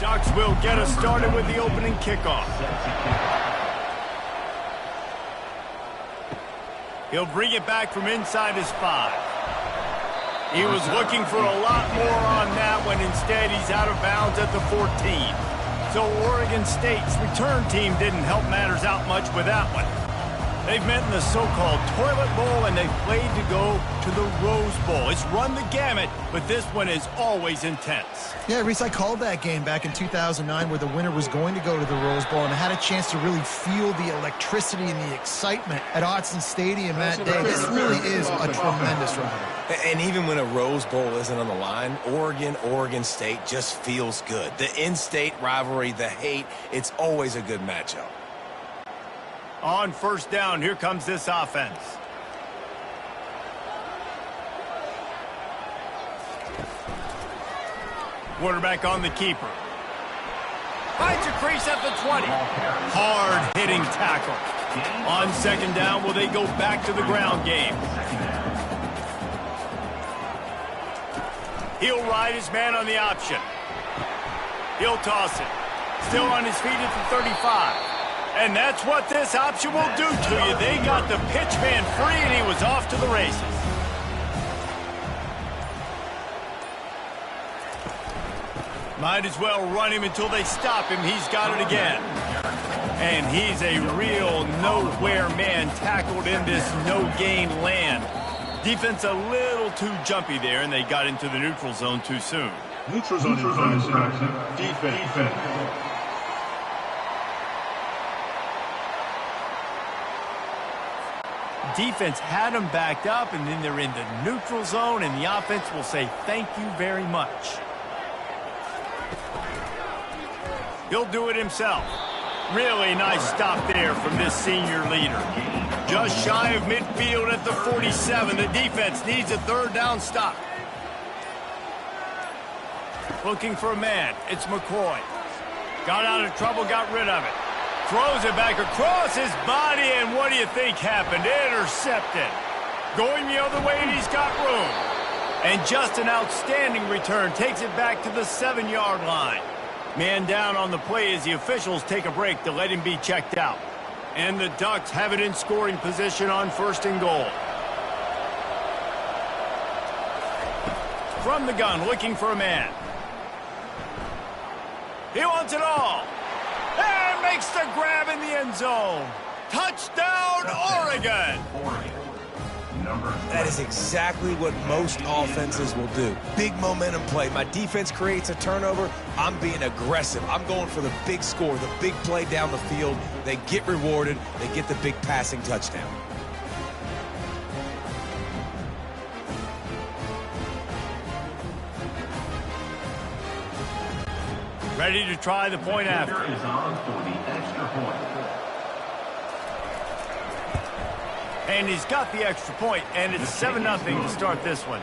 Ducks will get us started with the opening kickoff. He'll bring it back from inside his 5. He was looking for a lot more on that one. Instead, he's out of bounds at the 14. So Oregon State's return team didn't help matters out much with that one. They've met in the so-called toilet bowl, and they've played to go to the Rose Bowl. It's run the gamut, but this one is always intense. Yeah, Reese, I called that game back in 2009 where the winner was going to go to the Rose Bowl, and I had a chance to really feel the electricity and the excitement at Autzen Stadium that day. This really is a tremendous rivalry. And even when a Rose Bowl isn't on the line, Oregon State just feels good. The in-state rivalry, the hate, it's always a good matchup. On first down, here comes this offense. Quarterback on the keeper. Finds a crease at the 20. Hard-hitting tackle. On second down, will they go back to the ground game? He'll ride his man on the option. He'll toss it. Still on his feet at the 35. And that's what this option will do to you. They got the pitch man free, and he was off to the races. Might as well run him until they stop him. He's got it again. And he's a real nowhere man tackled in this no-gain land. Defense a little too jumpy there, and they got into the neutral zone too soon. Neutral zone infraction. Defense. Defense had them backed up, and then they're in the neutral zone, and the offense will say thank you very much. He'll do it himself. Really nice stop there from this senior leader. Just shy of midfield at the 47. The defense needs a third down stop. Looking for a man. It's McCoy. Got out of trouble, got rid of it. Throws it back across his body, and what do you think happened? Intercepted. Going the other way, and he's got room. And just an outstanding return. Takes it back to the 7-yard line. Man down on the play as the officials take a break to let him be checked out. And the Ducks have it in scoring position on first and goal. From the gun, looking for a man. He wants it all. And makes the grab in the end zone. Touchdown, Oregon! That is exactly what most offenses will do. Big momentum play. My defense creates a turnover. I'm being aggressive. I'm going for the big score, the big play down the field. They get rewarded. They get the big passing touchdown. Ready to try the point after. Is on for the extra point. And he's got the extra point, and it's 7-0 to start this one.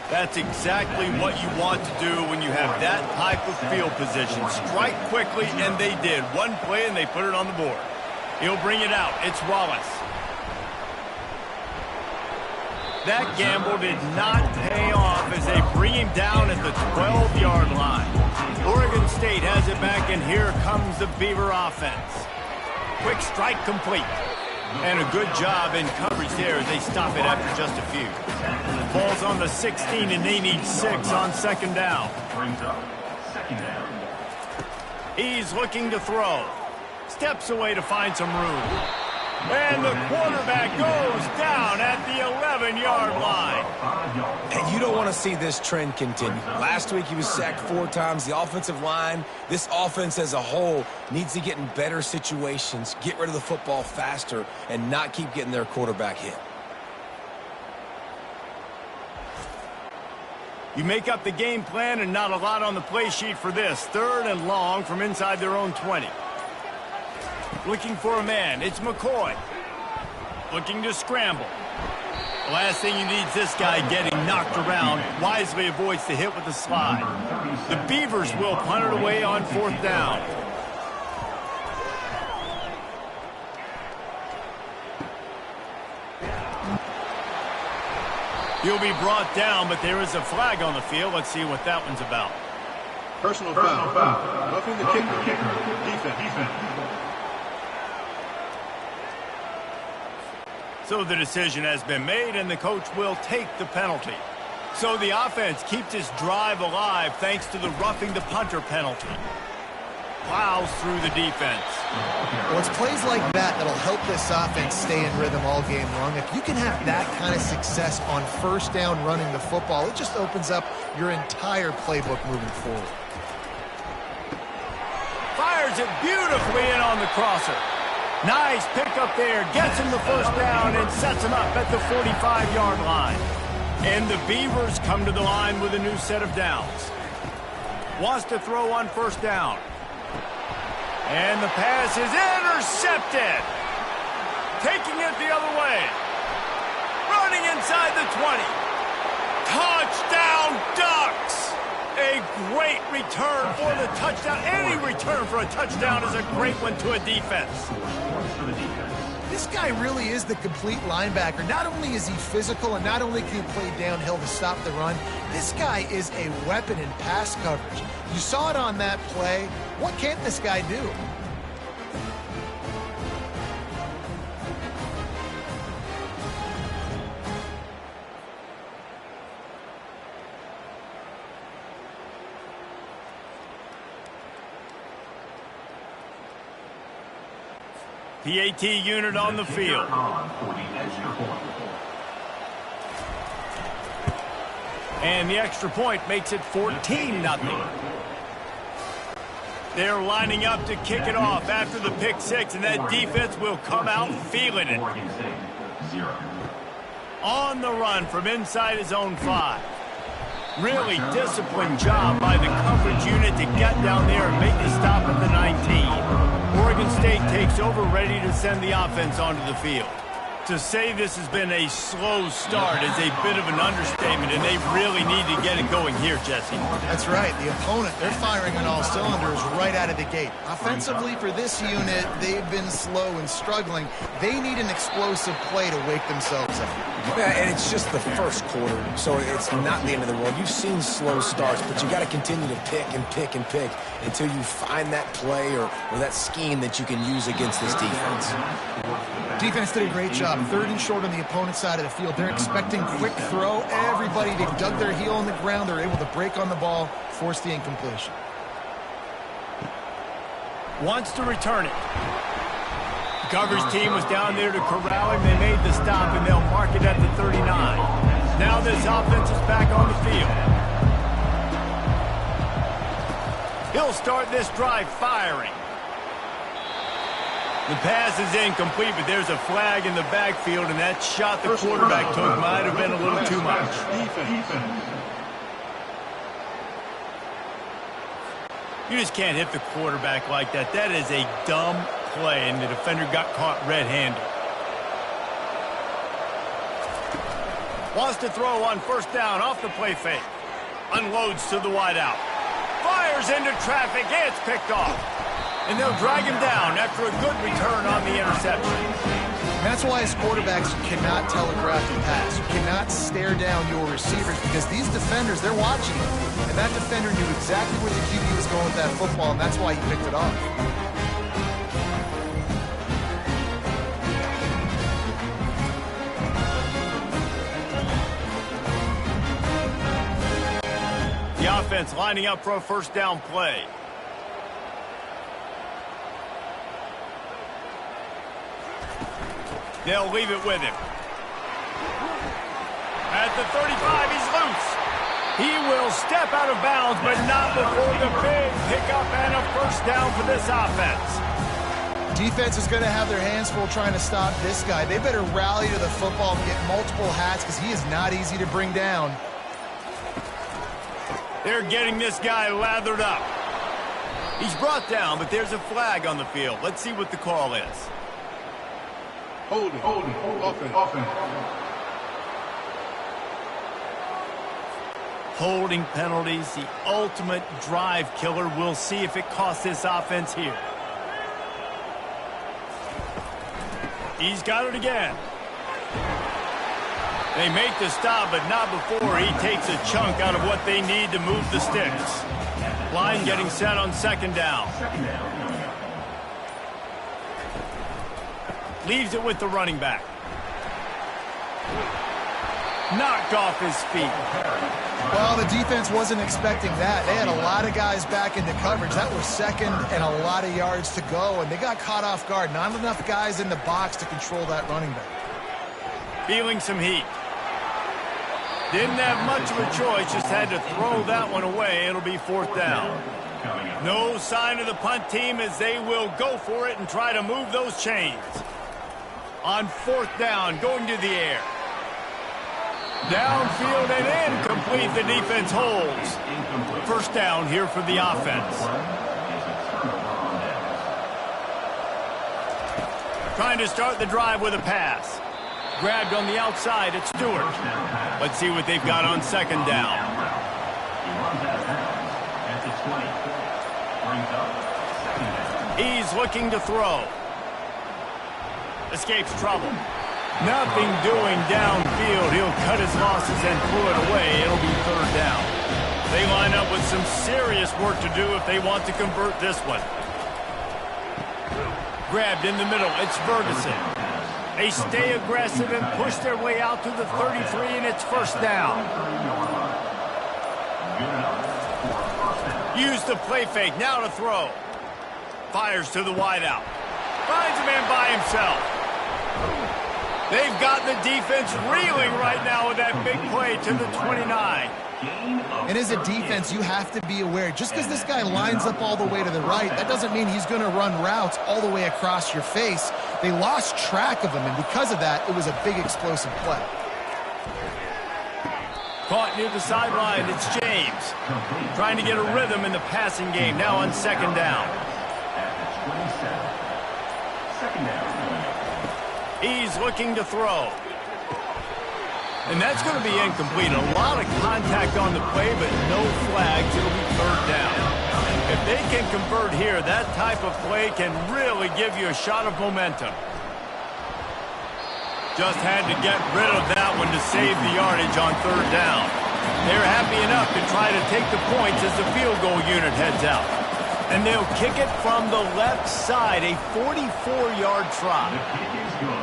That's exactly what you want to do when you have that type of field position. Strike quickly, and they did. One play, and they put it on the board. He'll bring it out. It's Wallace. That gamble did not pay off as they bring him down at the 12-yard line. Oregon State has it back, and here comes the Beaver offense. Quick strike complete. And a good job in coverage there as they stop it after just a few. Ball's on the 16, and they need 6 on second down. Brings up second down. He's looking to throw. Steps away to find some room. And the quarterback goes down at the 11-yard line. And you don't want to see this trend continue. Last week he was sacked 4 times. The offensive line, this offense as a whole, needs to get in better situations, get rid of the football faster, and not keep getting their quarterback hit. You make up the game plan, and not a lot on the play sheet for this. 3rd and long from inside their own 20. Looking for a man. It's McCoy. Looking to scramble. The last thing you need is this guy getting knocked around. Wisely avoids the hit with the slide. The Beavers will punt it away on 4th down. He'll be brought down, but there is a flag on the field. Let's see what that one's about. Personal foul. Roughing the kicker. Defense. So the decision has been made, and the coach will take the penalty. So the offense keeps its drive alive thanks to the roughing the punter penalty. Plows through the defense. Well, it's plays like that that'll help this offense stay in rhythm all game long. If you can have that kind of success on first down running the football, it just opens up your entire playbook moving forward. Fires it beautifully in on the crosser. Nice pickup there. Gets him the first down and sets him up at the 45-yard line. And the Beavers come to the line with a new set of downs. Wants to throw on first down. And the pass is intercepted. Taking it the other way. Running inside the 20. Touchdown Ducks! A great return for the touchdown. Any return for a touchdown is a great one to a defense. This guy really is the complete linebacker. Not only is he physical and not only can he play downhill to stop the run, this guy is a weapon in pass coverage. You saw it on that play. What can't this guy do? PAT unit on the field. And the extra point makes it 14-0. They're lining up to kick it off after the pick six, and that defense will come out feeling it. On the run from inside his own 5. Really disciplined job by the coverage unit to get down there and make the stop at the 19. Oregon State takes over, ready to send the offense onto the field. To say this has been a slow start is a bit of an understatement, and they really need to get it going here, Jesse. That's right. The opponent, they're firing on all cylinders right out of the gate. Offensively, for this unit, they've been slow and struggling. They need an explosive play to wake themselves up. Yeah, and it's just the first quarter, so it's not the end of the world. You've seen slow starts, but you got to continue to pick and pick and pick until you find that play or that scheme that you can use against this defense. Defense did a great job. 3rd and short on the opponent's side of the field. They're expecting quick throw. Everybody, they dug their heel on the ground. They're able to break on the ball, force the incompletion. Wants to return it. Coverage team was down there to corral him. They made the stop, and they'll mark it at the 39. Now this offense is back on the field. He'll start this drive firing. The pass is incomplete, but there's a flag in the backfield, and that shot the quarterback took might have been a little too much. You just can't hit the quarterback like that. That is a dumb play, and the defender got caught red-handed. Wants to throw on first down off the play fake. Unloads to the wideout. Fires into traffic. It's picked off. And they'll drag him down after a good return on the interception. And that's why as quarterbacks, you cannot telegraph the pass. You cannot stare down your receivers because these defenders, they're watching you. And that defender knew exactly where the QB was going with that football, and that's why he picked it off. The offense lining up for a first down play. They'll leave it with him. At the 35, he's loose. He will step out of bounds, but not before the big pickup and a first down for this offense. Defense is going to have their hands full trying to stop this guy. They better rally to the football and get multiple hats because he is not easy to bring down. They're getting this guy lathered up. He's brought down, but there's a flag on the field. Let's see what the call is. Holding. Offense. Holding penalties, the ultimate drive killer. We'll see if it costs this offense here. He's got it again. They make the stop, but not before he takes a chunk out of what they need to move the sticks. Line getting set on second down. Leaves it with the running back. Knocked off his feet. Well, the defense wasn't expecting that. They had a lot of guys back into coverage. That was second and a lot of yards to go, and they got caught off guard. Not enough guys in the box to control that running back. Feeling some heat. Didn't have much of a choice, just had to throw that one away. It'll be fourth down. No sign of the punt team as they will go for it and try to move those chains. On fourth down, going to the air. Downfield and incomplete. The defense holds. First down here for the offense. Trying to start the drive with a pass. Grabbed on the outside at Stewart. Let's see what they've got on second down. He's looking to throw. Escapes trouble. Nothing doing downfield. He'll cut his losses and pull it away. It'll be third down. They line up with some serious work to do if they want to convert this one. Grabbed in the middle. It's Ferguson. They stay aggressive and push their way out to the 33, and it's first down. Use the play fake. Now to throw. Fires to the wideout. Finds a man by himself. They've got the defense reeling right now with that big play to the 29. And as a defense, you have to be aware. Just because this guy lines up all the way to the right, that doesn't mean he's going to run routes all the way across your face. They lost track of him, and because of that, it was a big explosive play. Caught near the sideline, it's James. Trying to get a rhythm in the passing game, now on second down. He's looking to throw. And that's going to be incomplete. A lot of contact on the play, but no flags. It'll be third down. If they can convert here, that type of play can really give you a shot of momentum. Just had to get rid of that one to save the yardage on third down. They're happy enough to try to take the points as the field goal unit heads out. And they'll kick it from the left side, a 44-yard try.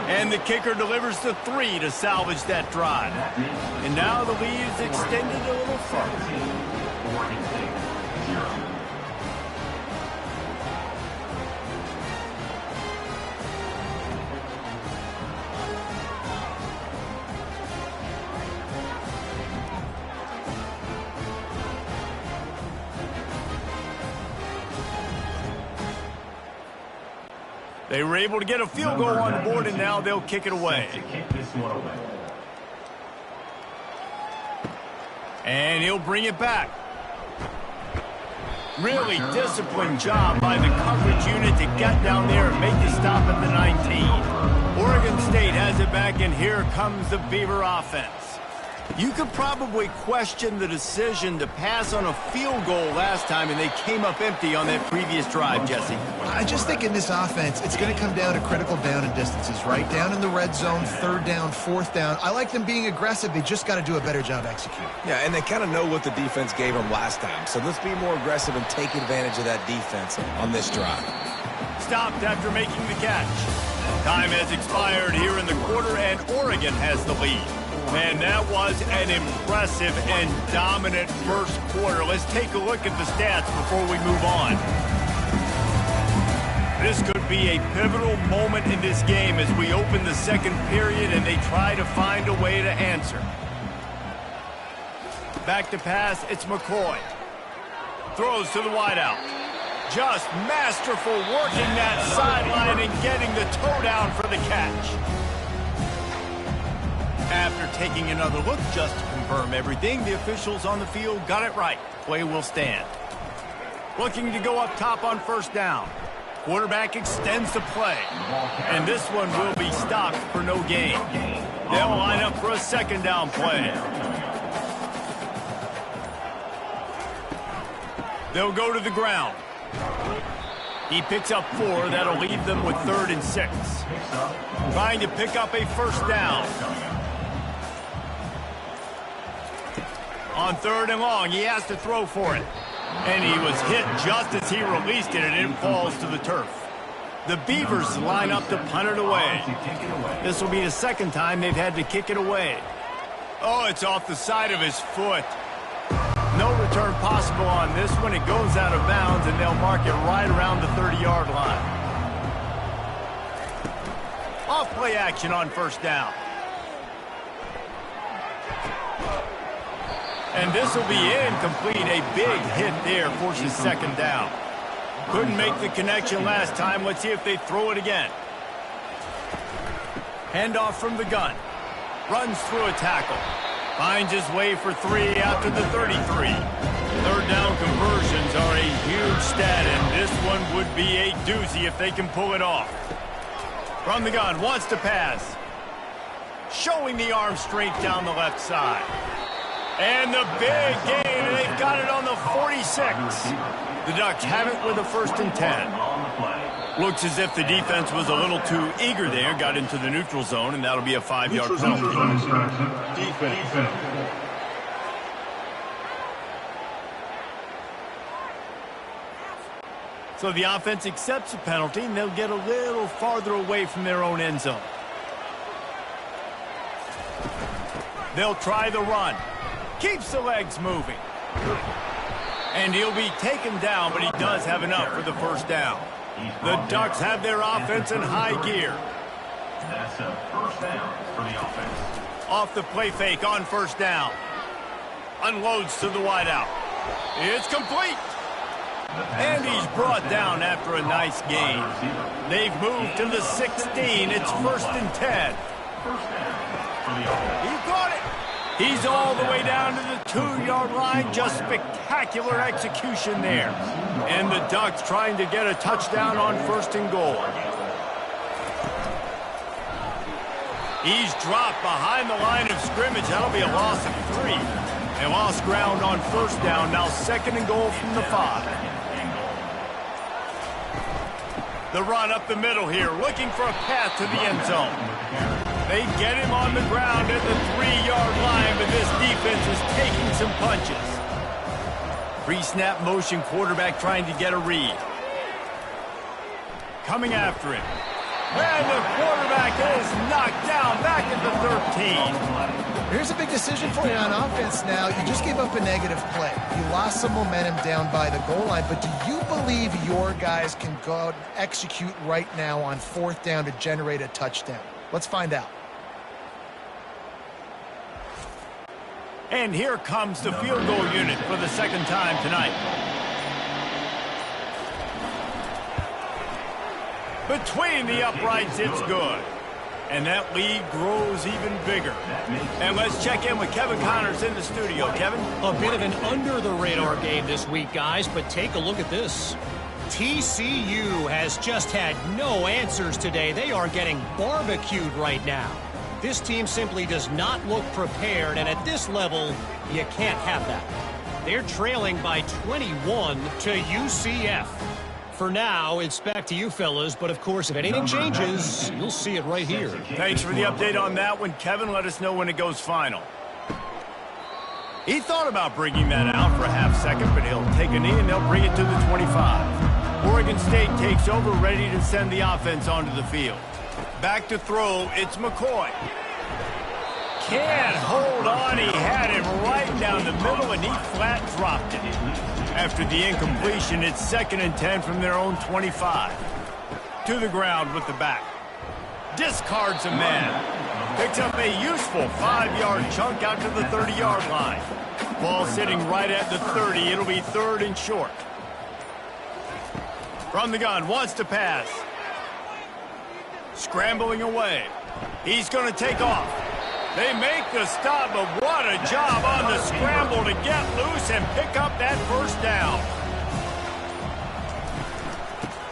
And the kicker delivers the 3 to salvage that drive. And now the lead is extended a little further. They were able to get a field goal on the board, and now they'll kick it away. And he'll bring it back. Really disciplined job by the coverage unit to get down there and make the stop at the 19. Oregon State has it back, and here comes the Beaver offense. You could probably question the decision to pass on a field goal last time, and they came up empty on that previous drive, Jesse. I just think in this offense, it's going to come down to critical down and distances, right? Down in the red zone, third down, fourth down. I like them being aggressive. They just got to do a better job executing. Yeah, and they kind of know what the defense gave them last time. So let's be more aggressive and take advantage of that defense on this drive. Stopped after making the catch. Time has expired here in the quarter, and Oregon has the lead. Man, that was an impressive and dominant first quarter. Let's take a look at the stats before we move on. This could be a pivotal moment in this game as we open the second period and they try to find a way to answer. Back to pass, it's McCoy. Throws to the wideout. Just masterful working that sideline and getting the toe down for the catch. After taking another look just to confirm everything, the officials on the field got it right. Play will stand. Looking to go up top on first down. Quarterback extends the play. And this one will be stopped for no gain. They'll line up for a second down play. They'll go to the ground. He picks up 4. That'll leave them with 3rd and 6. Trying to pick up a first down. On 3rd and long, he has to throw for it. And he was hit just as he released it, and it falls to the turf. The Beavers line up to punt it away. This will be the second time they've had to kick it away. Oh, it's off the side of his foot. No return possible on this one. It goes out of bounds, and they'll mark it right around the 30-yard line. Off play action on first down. And this will be incomplete. A big hit there forces second down. Couldn't make the connection last time. Let's see if they throw it again. Handoff from the gun. Runs through a tackle. Finds his way for 3 out to the 33. Third down conversions are a huge stat, and this one would be a doozy if they can pull it off. From the gun, wants to pass. Showing the arm strength down the left side. And the big gain, and they've got it on the 46. The Ducks have it with a 1st and 10. Looks as if the defense was a little too eager there, got into the neutral zone, and that'll be a 5-yard penalty. Defense. So the offense accepts a penalty, and they'll get a little farther away from their own end zone. They'll try the run. Keeps the legs moving. And he'll be taken down, but he does have enough for the 1st down. The Ducks have their offense in high gear. That's a 1st down for the offense. Off the play fake on 1st down. Unloads to the wideout. It's complete. And he's brought down after a nice gain. They've moved to the 16. It's 1st and 10. He got it. He's all the way down to the 2-yard line. Just spectacular execution there. And the Ducks trying to get a touchdown on 1st and goal. He's dropped behind the line of scrimmage. That'll be a loss of 3. They lost ground on 1st down. Now 2nd and goal from the 5. The run up the middle here, looking for a path to the end zone. They get him on the ground at the 3-yard line, but this defense is taking some punches. Pre-snap motion quarterback trying to get a read. Coming after him. And the quarterback is knocked down back at the 13. Here's a big decision for you on offense now. You just gave up a negative play. You lost some momentum down by the goal line, but do you believe your guys can go out and execute right now on 4th down to generate a touchdown? Let's find out. And here comes the field goal unit for the 2nd time tonight. Between the uprights, it's good. And that lead grows even bigger. And let's check in with Kevin Connors in the studio. Kevin? A bit of an under-the-radar game this week, guys, but take a look at this. TCU has just had no answers today. They are getting barbecued right now. This team simply does not look prepared, and at this level, you can't have that. They're trailing by 21 to UCF. For now, it's back to you fellas, but of course, if anything changes, you'll see it right here. Thanks for the update on that one, Kevin. Let us know when it goes final. He thought about bringing that out for a half-second, but he'll take a knee and they'll bring it to the 25. Oregon State takes over, ready to send the offense onto the field. Back to throw, it's McCoy. Can't hold on, he had it right down the middle and he flat dropped it. After the incompletion, it's 2nd and 10 from their own 25. To the ground with the back. Discards a man. Picks up a useful 5-yard chunk out to the 30-yard line. Ball sitting right at the 30. It'll be 3rd and short. From the gun, wants to pass. Scrambling away. He's going to take off. They make the stop, but what a job on the scramble to get loose and pick up that 1st down.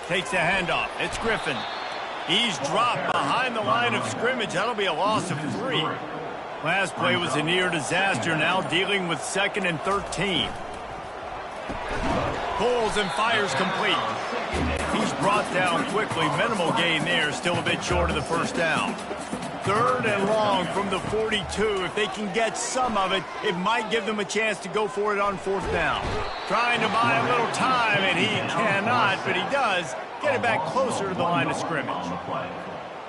Takes the handoff. It's Griffin. He's dropped behind the line of scrimmage. That'll be a loss of 3. Last play was a near disaster, now dealing with 2nd and 13. Pulls and fires complete. He's brought down quickly. Minimal gain there. Still a bit short of the first down. 3rd and long from the 42. If they can get some of it, it might give them a chance to go for it on 4th down. Trying to buy a little time, and he cannot, but he does get it back closer to the line of scrimmage.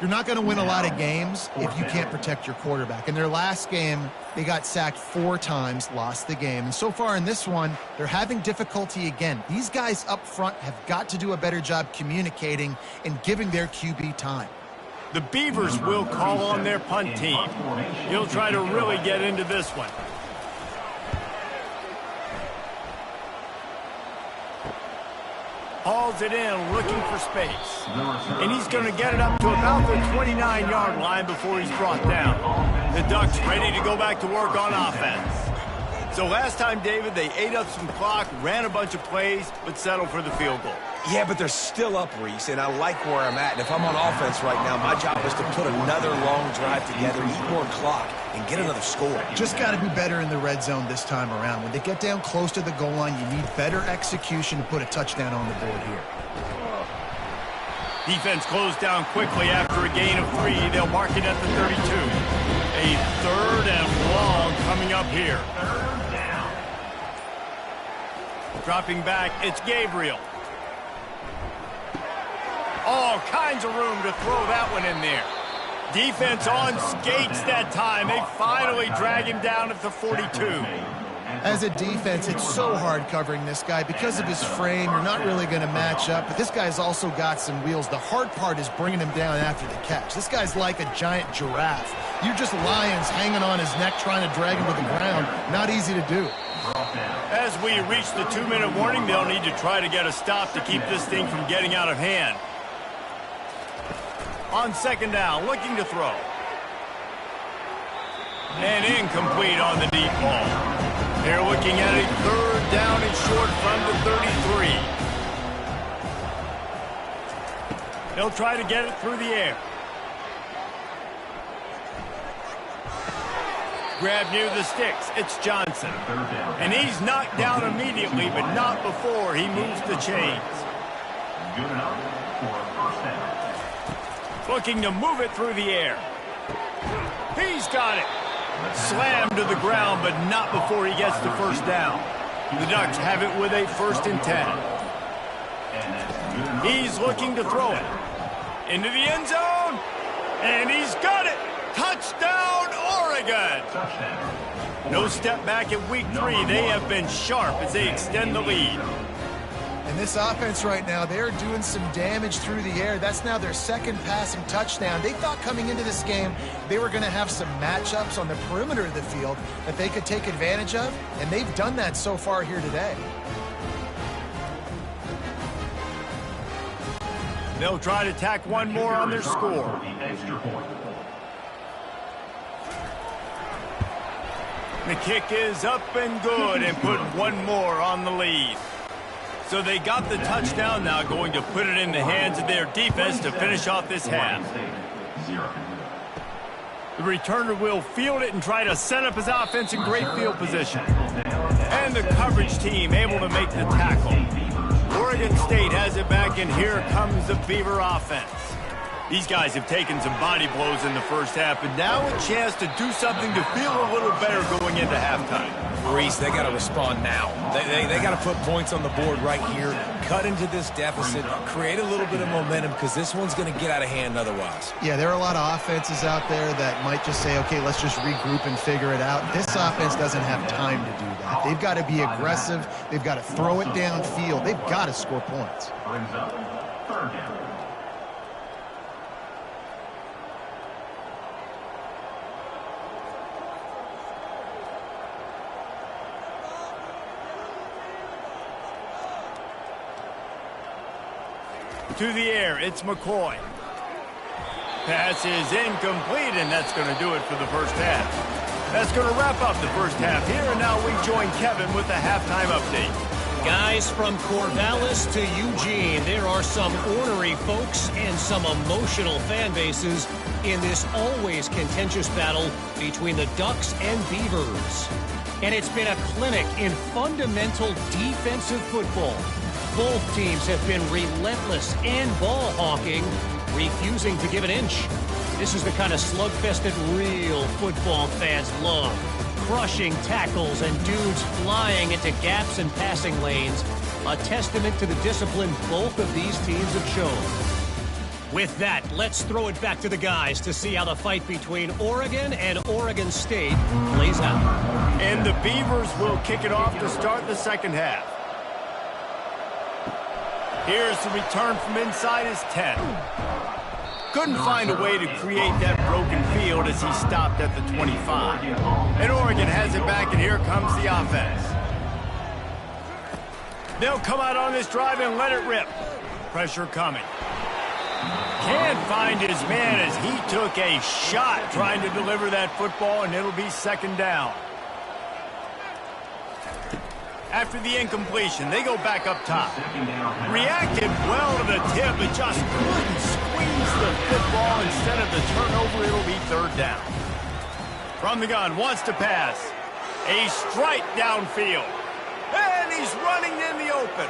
You're not going to win a lot of games if you can't protect your quarterback. In their last game, they got sacked 4 times, lost the game. And so far in this one, they're having difficulty again. These guys up front have got to do a better job communicating and giving their QB time. The Beavers will call on their punt team. He'll try to really get into this one. Hauls it in, looking for space. And he's going to get it up to about the 29-yard line before he's brought down. The Ducks ready to go back to work on offense. So last time, David, they ate up some clock, ran a bunch of plays, but settled for the field goal. Yeah, but they're still up, Reese, and I like where I'm at. And if I'm on offense right now, my job is to put another long drive together, eat more clock, and get another score. Just got to do better in the red zone this time around. When they get down close to the goal line, you need better execution to put a touchdown on the board here. Defense closed down quickly after a gain of 3. They'll mark it at the 32. A 3rd and long coming up here. Dropping back, it's Gabriel. All kinds of room to throw that one in there. Defense on skates that time. They finally drag him down at the 42. As a defense, it's so hard covering this guy. Because of his frame, you're not really going to match up. But this guy's also got some wheels. The hard part is bringing him down after the catch. This guy's like a giant giraffe. You're just lions hanging on his neck trying to drag him to the ground. Not easy to do. As we reach the 2-minute warning, they'll need to try to get a stop to keep this thing from getting out of hand. On 2nd down, looking to throw. And incomplete on the deep ball. They're looking at a 3rd down and short from the 33. They'll try to get it through the air. Grab near the sticks. It's Johnson. And he's knocked down immediately, but not before he moves the chains. Good enough for a 1st down. Looking to move it through the air. He's got it. Slammed to the ground, but not before he gets the 1st down. The Ducks have it with a 1st and 10. He's looking to throw it. Into the end zone. And he's got it. Touchdown, Oregon. No step back in week 3. They have been sharp as they extend the lead. And this offense right now, they're doing some damage through the air. That's now their 2nd passing touchdown. They thought coming into this game they were going to have some matchups on the perimeter of the field that they could take advantage of, and they've done that so far here today. They'll try to tack one more on their score. The kick is up and good and put one more on the lead. So they got the touchdown, now going to put it in the hands of their defense to finish off this half. The returner will field it and try to set up his offense in great field position. And the coverage team able to make the tackle. Oregon State has it back, and here comes the Beaver offense. These guys have taken some body blows in the first half, but now a chance to do something to feel a little better going into halftime. Reese, they got to respond now. They got to put points on the board right here, cut into this deficit, create a little bit of momentum, because this one's going to get out of hand otherwise. Yeah, there are a lot of offenses out there that might just say, okay, let's just regroup and figure it out. This offense doesn't have time to do that. They've got to be aggressive. They've got to throw it downfield. They've got to score points. Brings up 3rd down. To the air, it's McCoy. Pass is incomplete, and that's going to do it for the first half. That's going to wrap up the first half here, and now we join Kevin with the halftime update. Guys, from Corvallis to Eugene, there are some ornery folks and some emotional fan bases in this always contentious battle between the Ducks and Beavers. And it's been a clinic in fundamental defense. defensive football. Both teams have been relentless in ball hawking, refusing to give an inch. This is the kind of slugfest that real football fans love. Crushing tackles and dudes flying into gaps and passing lanes. A testament to the discipline both of these teams have shown. With that, let's throw it back to the guys to see how the fight between Oregon and Oregon State plays out. And the Beavers will kick it off to start the second half. Here's the return from inside his 10. Couldn't find a way to create that broken field as he stopped at the 25. And Oregon has it back, and here comes the offense. They'll come out on this drive and let it rip. Pressure coming. Can't find his man as he took a shot trying to deliver that football, and it'll be second down. After the incompletion, they go back up top. Reacted well to the tip, but just couldn't squeeze the football. Instead of the turnover, it'll be third down. From the gun, wants to pass. A strike downfield. And he's running in the open.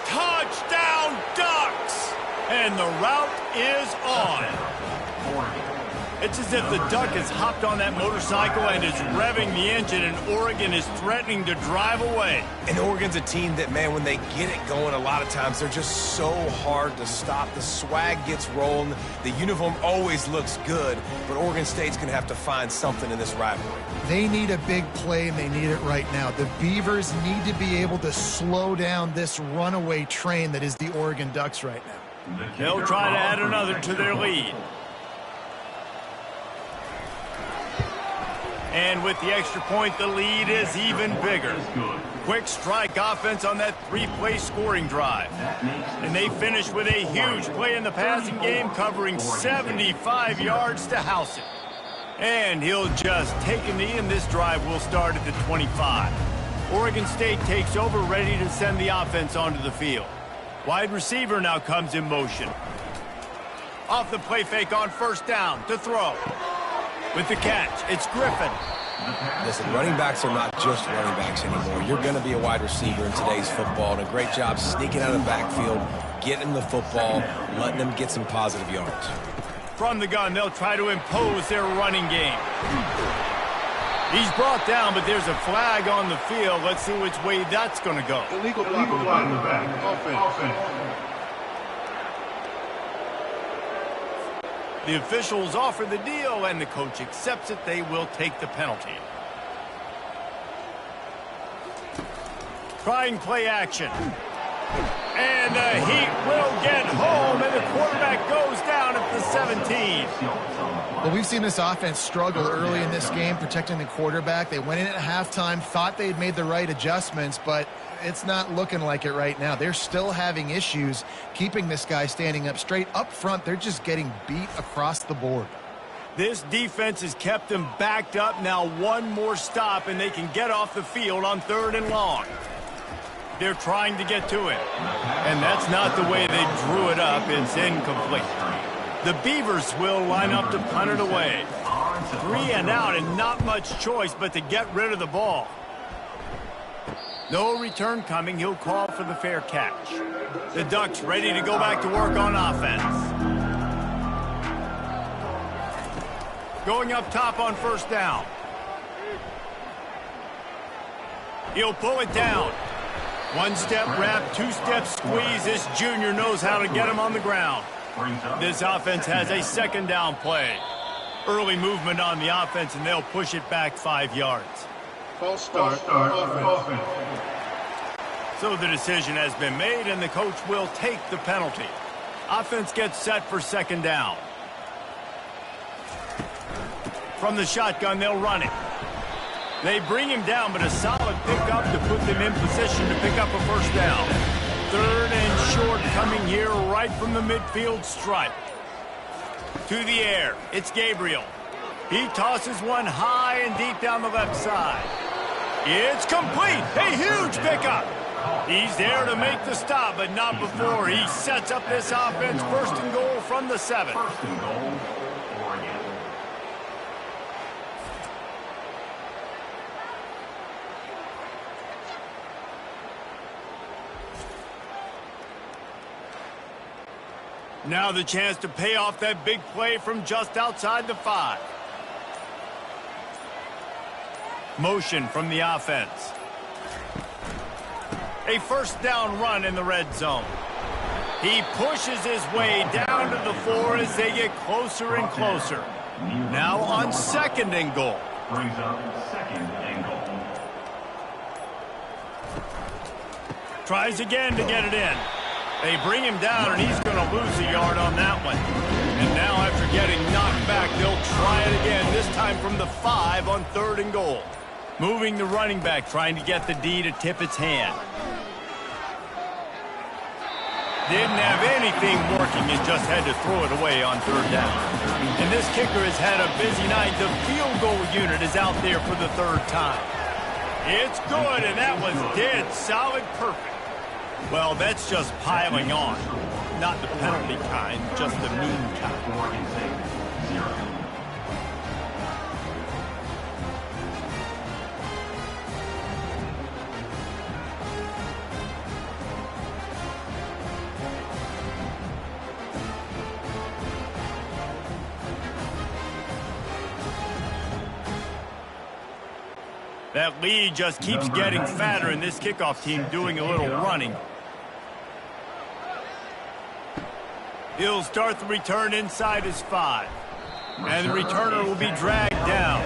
Touchdown, Ducks! And the route is on. It's as if the Duck has hopped on that motorcycle and is revving the engine, and Oregon is threatening to drive away. And Oregon's a team that, man, when they get it going, a lot of times they're just so hard to stop. The swag gets rolling. The uniform always looks good, but Oregon State's going to have to find something in this rivalry. They need a big play, and they need it right now. The Beavers need to be able to slow down this runaway train that is the Oregon Ducks right now. They'll try to add another to their lead. And with the extra point, the lead is even bigger. Quick strike offense on that three-play scoring drive. And they finish with a huge play in the passing game, covering 75 yards to house it. And he'll just take a knee, and this drive will start at the 25. Oregon State takes over, ready to send the offense onto the field. Wide receiver now comes in motion. Off the play fake on first down to throw. With the catch, it's Griffin. Listen, running backs are not just running backs anymore. You're going to be a wide receiver in today's football, and a great job sneaking out of the backfield, getting the football, letting them get some positive yards. From the gun, they'll try to impose their running game. He's brought down, but there's a flag on the field. Let's see which way that's going to go. Illegal block in the back. Offense. The officials offer the deal, and the coach accepts it. They will take the penalty. Trying play action. And the Heat will get home, and the quarterback goes down at the 17. Well, we've seen this offense struggle early in this game, protecting the quarterback. They went in at halftime, thought they had made the right adjustments, but it's not looking like it right now. They're still having issues keeping this guy standing up straight. Up front, they're just getting beat across the board. This defense has kept them backed up. Now one more stop, and they can get off the field on 3rd and long. They're trying to get to it. And that's not the way they drew it up. It's incomplete. The Beavers will line up to punt it away. 3 and out, and not much choice but to get rid of the ball. No return coming. He'll call for the fair catch. The Ducks ready to go back to work on offense. Going up top on first down. He'll pull it down. One-step wrap, two-step squeeze. This junior knows how to get him on the ground. This offense has a second down play. Early movement on the offense, and they'll push it back 5 yards. False start. Offense. So the decision has been made, and the coach will take the penalty. Offense gets set for second down. From the shotgun, they'll run it. They bring him down, but a solid pickup to put them in position to pick up a first down. 3rd and short coming here right from the midfield stripe. To the air, it's Gabriel. He tosses one high and deep down the left side. It's complete. A huge pickup. He's there to make the stop, but not before he sets up this offense. 1st and goal from the 7. 1st and goal, Oregon. Now the chance to pay off that big play from just outside the 5. Motion from the offense. A first down run in the red zone. He pushes his way down to the 4 as they get closer and closer. Now on 2nd and goal. Brings up 2nd and goal. Tries again to get it in. They bring him down, and he's going to lose a yard on that one. And now after getting knocked back, they'll try it again, this time from the 5 on 3rd and goal. Moving the running back, trying to get the D to tip its hand. Didn't have anything working and just had to throw it away on 3rd down. And this kicker has had a busy night. The field goal unit is out there for the 3rd time. It's good, and that was dead solid perfect. Well, that's just piling on. Not the penalty kind, just the mean kind. Oregon State, 0. That lead just keeps getting fatter, and this kickoff team doing a little running. He'll start the return inside his 5. And the returner will be dragged down.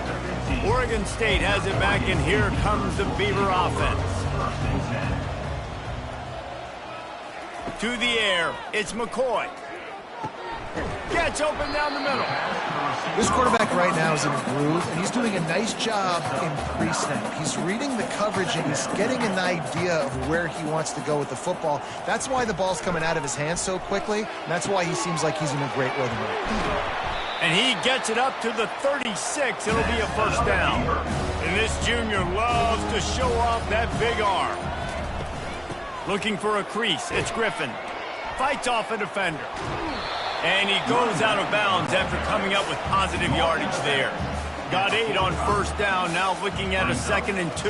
Oregon State has it back, and here comes the Beaver offense. To the air, it's McCoy. Gets open down the middle. This quarterback right now is in a groove, and he's doing a nice job in pre-snap. He's reading the coverage, and he's getting an idea of where he wants to go with the football. That's why the ball's coming out of his hands so quickly, and that's why he seems like he's in a great rhythm right now. And he gets it up to the 36. It'll be a first down. And this junior loves to show off that big arm. Looking for a crease. It's Griffin. Fights off a defender. And he goes out of bounds after coming up with positive yardage there. Got 8 on first down, now looking at a 2nd and 2.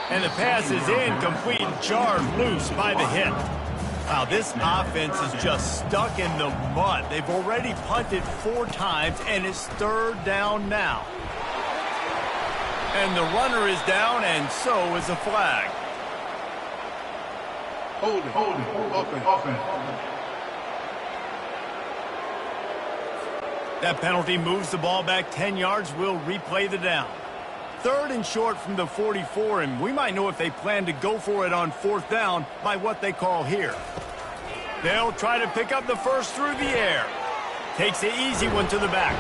And the pass is incomplete, jarred loose by the hit. Wow, this offense is just stuck in the mud. They've already punted 4 times, and it's 3rd down now. And the runner is down, and so is a flag. Hold it. Offense. That penalty moves the ball back 10 yards. We'll replay the down. 3rd and short from the 44, and we might know if they plan to go for it on 4th down by what they call here. They'll try to pick up the first through the air. Takes the easy one to the back.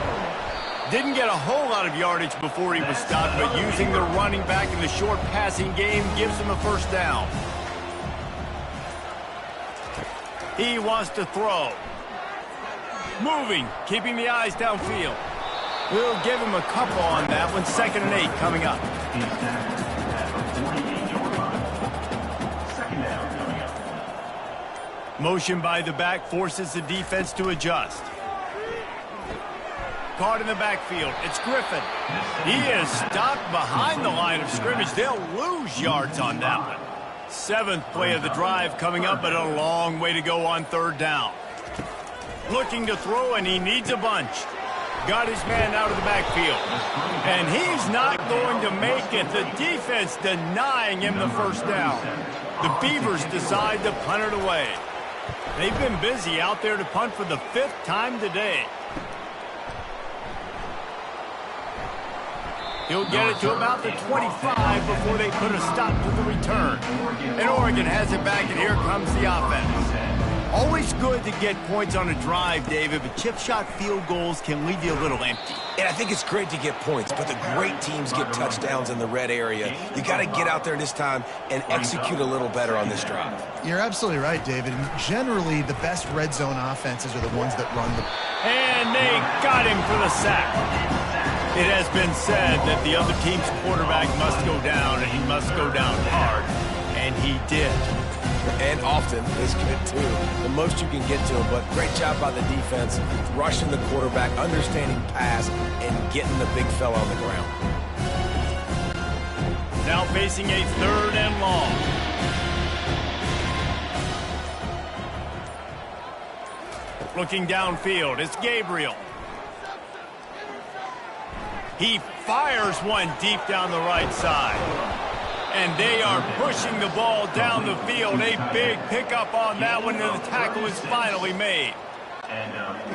Didn't get a whole lot of yardage before he was stopped, but using the running back in the short passing game gives him a first down. He wants to throw. Moving, keeping the eyes downfield. We'll give him a couple on that one. 2nd and 8 coming up. He's snapped at the 48-yard line. 2nd down coming up. Motion by the back forces the defense to adjust. Caught in the backfield. It's Griffin. He is stopped behind the line of scrimmage. They'll lose yards on that one. 7th play of the drive coming up, but a long way to go on 3rd down. Looking to throw, and he needs a bunch. Got his man out of the backfield. And he's not going to make it. The defense denying him the first down. The Beavers decide to punt it away. They've been busy out there to punt for the 5th time today. He'll get it to about the 25 before they put a stop to the return. And Oregon has it back, and here comes the offense. Always good to get points on a drive, David, but chip shot field goals can leave you a little empty. And I think it's great to get points, but the great teams get touchdowns in the red area. You got to get out there this time and execute a little better on this drive. You're absolutely right, David. And generally, the best red zone offenses are the ones that run the... And they got him for the sack. It has been said that the other team's quarterback must go down, and he must go down hard. And he did. And often is good, too. The most you can get to him, but great job by the defense, rushing the quarterback, understanding pass, and getting the big fella on the ground. Now facing a 3rd and long. Looking downfield, it's Gabriel. He fires one deep down the right side. And they are pushing the ball down the field. A big pickup on that one, and the tackle is finally made.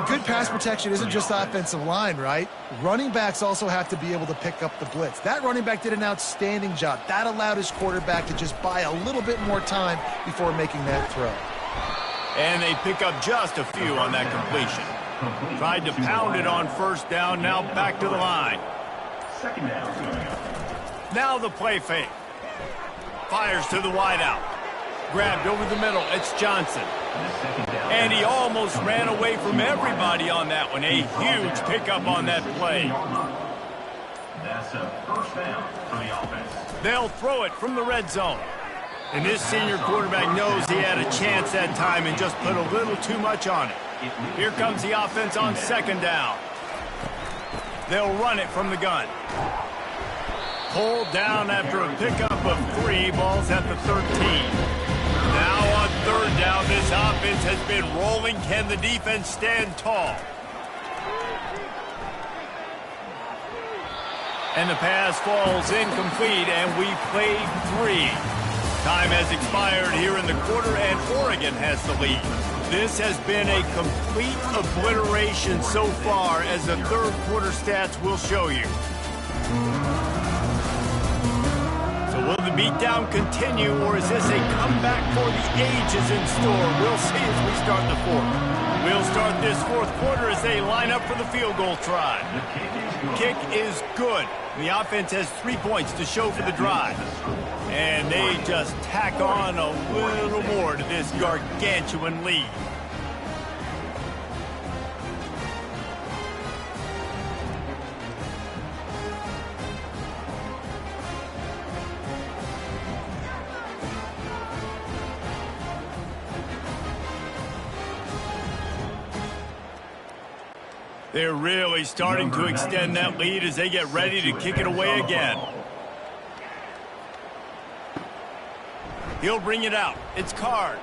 Good pass protection isn't just offensive line, right? Running backs also have to be able to pick up the blitz. That running back did an outstanding job. That allowed his quarterback to just buy a little bit more time before making that throw. And they pick up just a few on that completion. Tried to pound it on first down, now back to the line. Second down. Now the play fake. Fires to the wideout. Grabbed over the middle, it's Johnson. And he almost ran away from everybody on that one. A huge pickup on that play. That's a first down for the offense. They'll throw it from the red zone. And this senior quarterback knows he had a chance that time and just put a little too much on it. Here comes the offense on second down. They'll run it from the gun. Pulled down after a pickup of 3 balls at the 13. Now on third down, this offense has been rolling. Can the defense stand tall? And the pass falls incomplete, and we played 3. Time has expired here in the quarter, and Oregon has the lead. This has been a complete obliteration so far, as the third quarter stats will show you. So will the beatdown continue, or is this a comeback for the ages in store? We'll see as we start the fourth. We'll start this fourth quarter as they line up for the field goal try. Kick is good. The offense has 3 points to show for the drive. And they just tack on a little more to this gargantuan lead. They're really starting to extend that lead as they get ready to kick it away again. He'll bring it out. It's Card.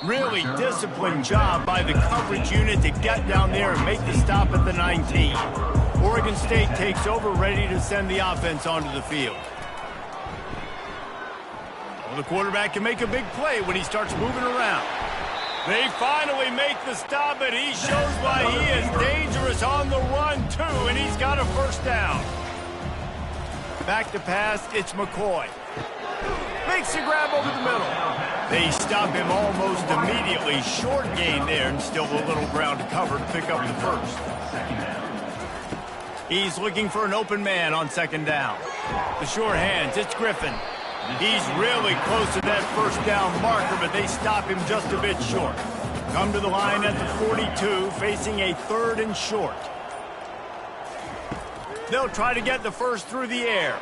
Really disciplined job by the coverage unit to get down there and make the stop at the 19. Oregon State takes over, ready to send the offense onto the field. Well, the quarterback can make a big play when he starts moving around. They finally make the stop, and he shows why he is dangerous on the run, too, and he's got a first down. Back to pass, it's McCoy. Makes the grab over the middle. They stop him almost immediately. Short gain there, and still a little ground to cover to pick up the first. He's looking for an open man on second down. The sure hands, it's Griffin. He's really close to that first down marker, but they stop him just a bit short. Come to the line at the 42, facing a 3rd and short. They'll try to get the first through the air.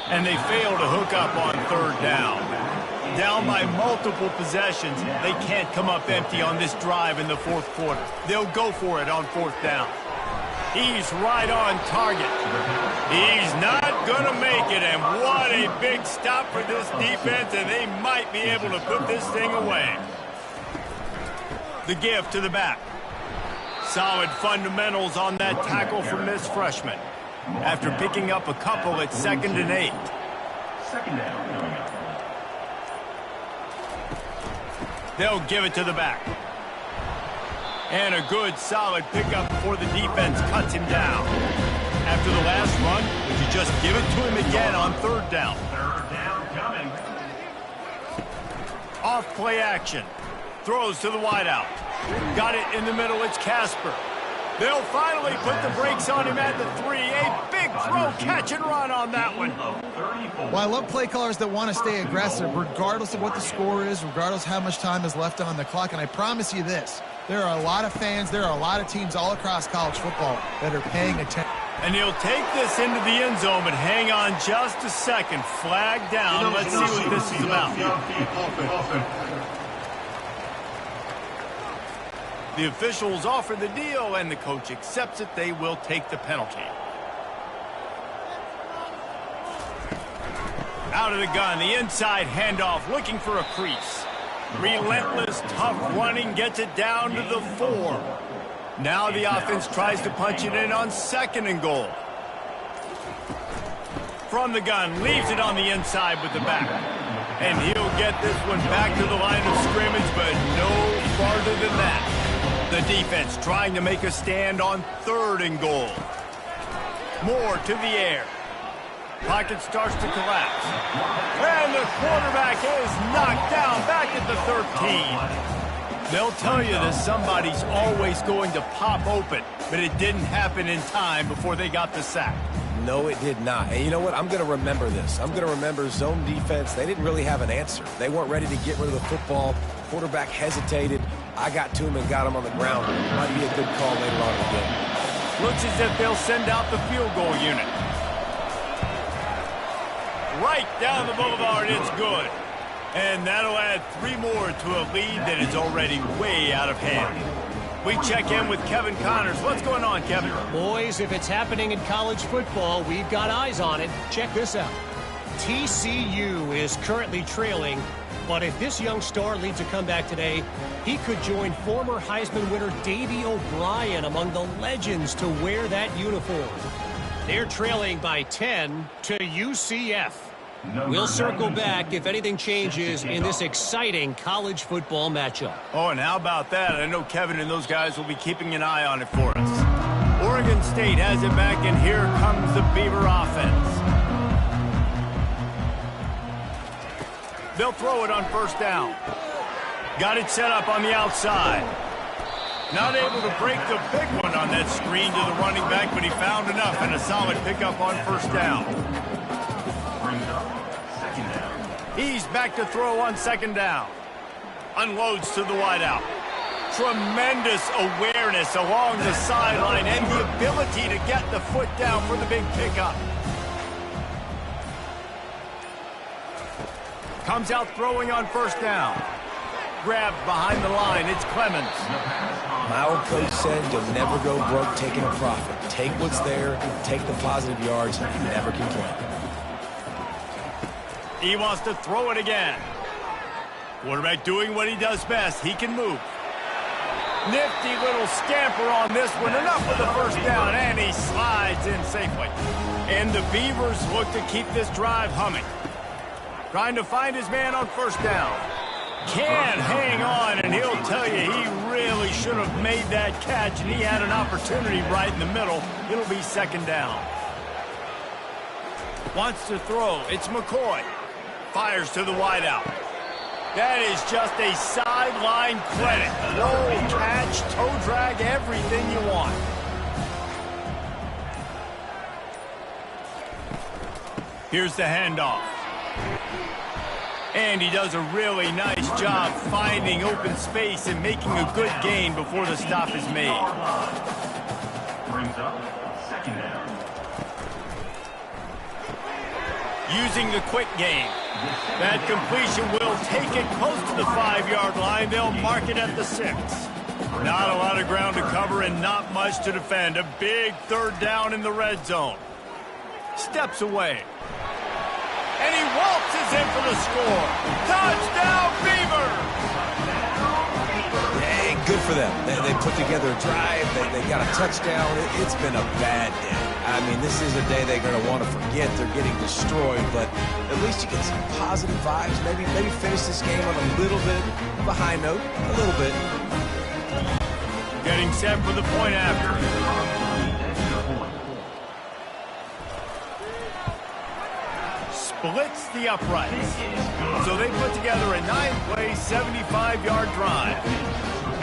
And they fail to hook up on third down. Down by multiple possessions, they can't come up empty on this drive in the fourth quarter. They'll go for it on fourth down. He's right on target. He's not going to make it, and what a big stop for this defense, and they might be able to put this thing away. The give to the back. Solid fundamentals on that tackle from this freshman. After picking up a couple at 2nd and 8. Second down coming up. They'll give it to the back. And a good, solid pickup before the defense cuts him down. After the last run, would you just give it to him again on third down? Third down coming. Off play action. Throws to the wideout. Got it in the middle, it's Casper. They'll finally put the brakes on him at the 3. A big throw, catch and run on that one. Well, I love play callers that want to stay aggressive, regardless of what the score is, regardless of how much time is left on the clock. And I promise you this, there are a lot of fans, there are a lot of teams all across college football that are paying attention. And he'll take this into the end zone, but hang on just a second. Flag down. Let's see what this is about. The officials offer the deal, and the coach accepts it. They will take the penalty. Out of the gun, the inside handoff, looking for a crease. Relentless, tough running gets it down to the 4. Now the offense tries to punch it in on 2nd and goal. From the gun, leaves it on the inside with the back. And he'll get this one back to the line of scrimmage, but no farther than that. The defense trying to make a stand on 3rd and goal. Moore to the air. Pocket starts to collapse. And the quarterback is knocked down back at the 13. They'll tell you that somebody's always going to pop open, but it didn't happen in time before they got the sack. No, it did not. And you know what? I'm going to remember this. I'm going to remember zone defense. They didn't really have an answer. They weren't ready to get rid of the football. Quarterback hesitated. I got to him and got him on the ground. Might be a good call later on in the game. Looks as if they'll send out the field goal unit. Right down the boulevard, it's good. And that'll add 3 more to a lead that is already way out of hand. We check in with Kevin Connors. What's going on, Kevin? Boys, if it's happening in college football, we've got eyes on it. Check this out. TCU is currently trailing, but if this young star leads a comeback today, he could join former Heisman winner Davey O'Brien among the legends to wear that uniform. They're trailing by 10 to UCF. We'll circle back if anything changes in this exciting college football matchup. Oh, and how about that? I know Kevin and those guys will be keeping an eye on it for us. Oregon State has it back, and here comes the Beaver offense. They'll throw it on 1st down. Got it set up on the outside. Not able to break the big one on that screen to the running back, but he found enough and a solid pickup on 1st down. He's back to throw on 2nd down. Unloads to the wideout. Tremendous awareness along the sideline and the ability to get the foot down for the big pickup. Comes out throwing on 1st down. Grabbed behind the line. It's Clemens. My old coach said you'll never go broke taking a profit. Take what's there, take the positive yards, and never complain. He wants to throw it again. Quarterback doing what he does best. He can move. Nifty little scamper on this one. Enough for the 1st down, and he slides in safely. And the Beavers look to keep this drive humming. Trying to find his man on 1st down. Can't hang on, and he'll tell you he really should have made that catch, and he had an opportunity right in the middle. It'll be 2nd down. Wants to throw. It's McCoy. Fires to the wideout. That is just a sideline credit. Roll, catch, toe drag, everything you want. Here's the handoff. And he does a really nice job finding open space and making a good gain before the stop is made. Brings up 2nd down. Using the quick game. That completion will take it close to the 5-yard line. They'll mark it at the 6. Not a lot of ground to cover and not much to defend. A big 3rd down in the red zone. Steps away. And he waltzes in for the score. Touchdown, Beaver! Hey, good for them. They put together a drive. They got a touchdown. It's been a bad day. I mean, this is a day they're going to want to forget. They're getting destroyed, but at least you get some positive vibes. Maybe finish this game on a little bit of a high note. A little bit. Getting set for the point after. Splits the uprights. So they put together a 9-play, 75-yard drive.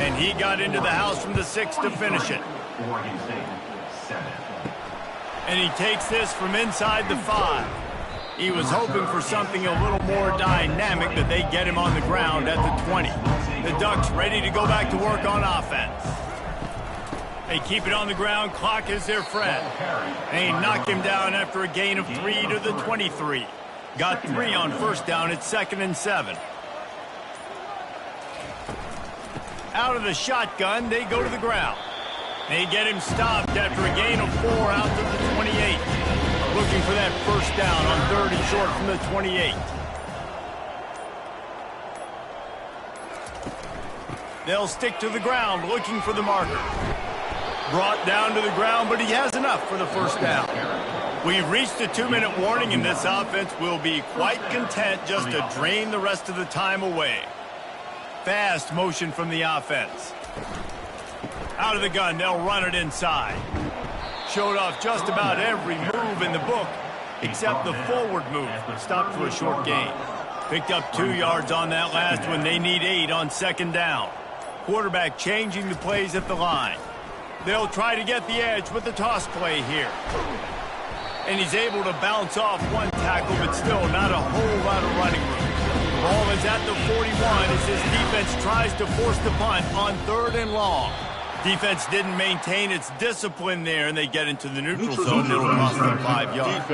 And he got into the house from the 6 to finish it. Oregon State, 7. And he takes this from inside the 5. He was hoping for something a little more dynamic, but they get him on the ground at the 20. The Ducks ready to go back to work on offense. They keep it on the ground. Clock is their friend. They knock him down after a gain of 3 to the 23. Got 3 on 1st down. It's 2nd and 7. Out of the shotgun, they go to the ground. They get him stopped after a gain of 4 out to the 28. Looking for that 1st down on 3rd and short from the 28. They'll stick to the ground looking for the marker. Brought down to the ground, but he has enough for the first down. We've reached the 2-minute warning, and this offense will be quite content just to drain the rest of the time away. Fast motion from the offense. Out of the gun, they'll run it inside. Showed off just about every move in the book, except the forward move. Stopped for a short gain. Picked up 2 yards on that last one. They need 8 on second down. Quarterback changing the plays at the line. They'll try to get the edge with the toss play here. And he's able to bounce off one tackle, but still not a whole lot of running room. Ball is at the 41 as his defense tries to force the punt on 3rd and long. Defense didn't maintain its discipline there, and they get into the neutral zone. It'll cost them 5 yards.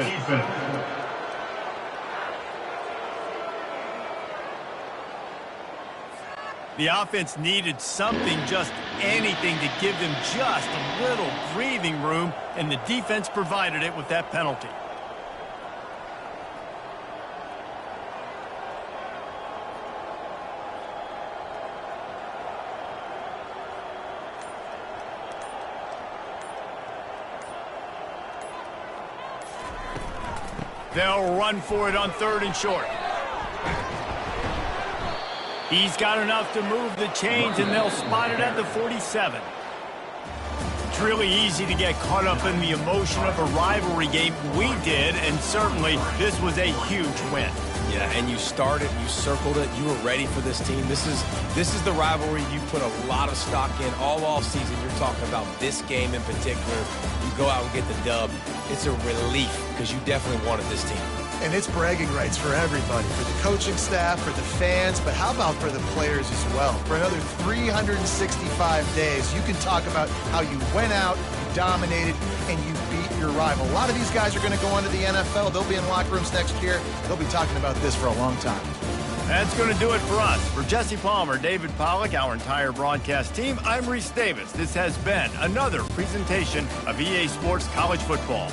The offense needed something, just anything, to give them just a little breathing room, and the defense provided it with that penalty. They'll run for it on 3rd and short. He's got enough to move the chains, and they'll spot it at the 47. It's really easy to get caught up in the emotion of a rivalry game. We did, and certainly this was a huge win. Yeah, and you started, you circled it, you were ready for this team. This is the rivalry you put a lot of stock in all off season. You're talking about this game in particular. You go out and get the dub. It's a relief because you definitely wanted this team. And it's bragging rights for everybody, for the coaching staff, for the fans, but how about for the players as well? For another 365 days, you can talk about how you went out, you dominated, and you beat your rival. A lot of these guys are going to go on to the NFL. They'll be in locker rooms next year. They'll be talking about this for a long time. That's going to do it for us. For Jesse Palmer, David Pollack, our entire broadcast team, I'm Reese Davis. This has been another presentation of EA Sports College Football.